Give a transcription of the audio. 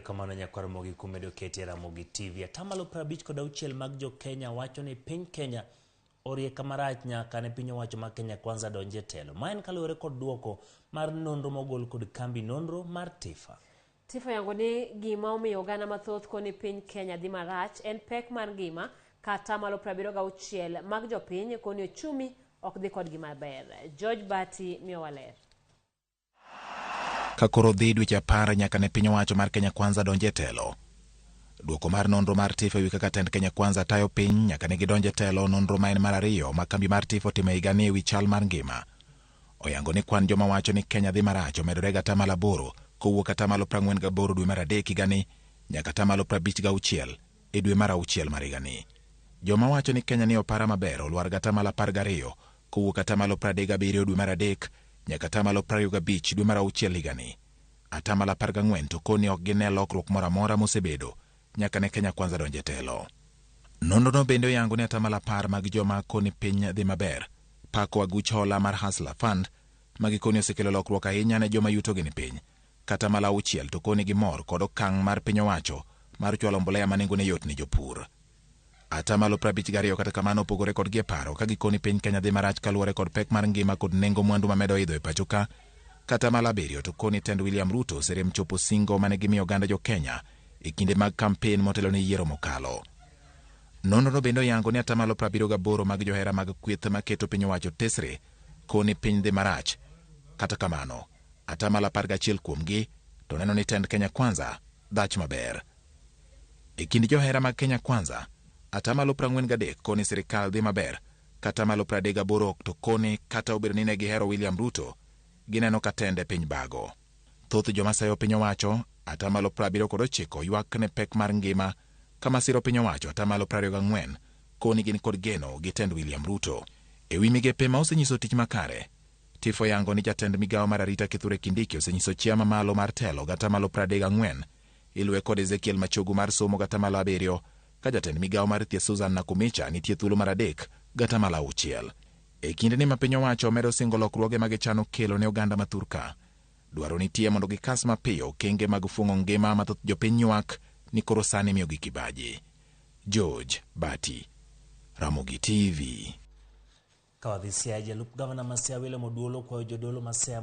Erokamano nyakwar Mogi kumedo kete Ramogi TV. Atamalo 56 mag jo Kenya wacho ni piny Kenya orieka marach nyaka ne piny owacho ma Kenya Kwanza donje telo. Ma en kaluwore kod duoko mar nonro mogol kod kambi nonro mar Tifa. Tifa yango ni gima omiyo oganda mathoth koni piny Kenya dhi marach en pek mar ngima kata malo 76 mag jopiny koni ochumi ok dhi kod gima ber. George Bati miyo waler. Kakoro dhi dweche 10 nyaka ne piny owacho mar Kenya Kwanza donje telo. Duoko mar nonro mar Tifa ewi kaka tend Kenya Kwanza tayo piny nyaka ne gidonje telo nonro ma en mar ariyo ma kambi mar Tifa otimo higa ni ewi chal mar ngima. Oyango ni kwan joma wacho ni Kenya dhi marach omedore ga atamalo 8 kowuok atamalo 48 dwe mar adek higa ni nyaka atamalo 56 e dwe mar auchiel mar higa ni. Joma wacho ni Kenya ni opara maber olwar ga atamalo 12 kowuok atamalo 37 dwe mar adek nyaka atamalo 25 dwe mar auchiel higa ni. Atamalo 14 to koni ok gine lokruok moro amora mosebedo nyaka ne Kenya Kwanza donje telo. Nonrono bende oyango ni atamalo 10 mag joma koni piny dhi maber pako aguch hola mar Hustler Fund magikoni osekelo lokruok ahinya ne joma yutogi ni piny. Kata malo 6 to koni gimor kod okang' mar piny owacho mar chwalo mbolea ma nengone yot ni jopur. Atamalo 52 kata kamano opogore kod gie paro ka gikoni piny Kenya dhi marach kaluwore kod pek mar ngima kod nengo mwandu mamedo idho e pacho ka. Kata malo 7 to koni tend William Ruto serem chopo singo mane gimiyo oganda jo Kenya e kinde mag kampen motelo ne yiero mokalo. Nonrono bende oyango ni atamalo 78 mag johera mag kweth maketo piny owacho tesre koni piny dhi marach. Kata kamano atamalo 11 kuomgi to neno ni tend Kenya Kwanza dhach maber. E kind johera mag Kenya Kwanza atamalo 43 koni sirikal dhi maber kata malo 38 to koni kata obedo ni ne gihero William Ruto gineno ka tende piny bago. Thoth joma sayo piny owacho atamalo 79 ywak ne pek mar ngima kama siro piny owacho atamalo 24 koni gin kod geno gi tend William Ruto. Ewi migepe ma osenyiso tich makare, Tifa yango ni jatend migawo mar arita Kithure Kindiki osenyiso chia mamalo mar telo gatamalo 34 iluwe kod Ezekiel Machogu mar somo gatamalo 7 ka jatend migawo mar thieth Susan Nakumicha nitie thuolo mar 3 gatamalo 6. E kinde ni ma piny owacho medo singo lokruoge magichano kelo ne oganda mathurka, dwaro nitie mondo gikas mapiyo kenge mag fung'o ngima mathoth jopiny ywak ni koro sani miyo gi kibaji. George Bati, Ramogi TV. Kawadhi Siaya, jalup gavana ma Siaya William Oduolo kwayo jodolo ma Siaya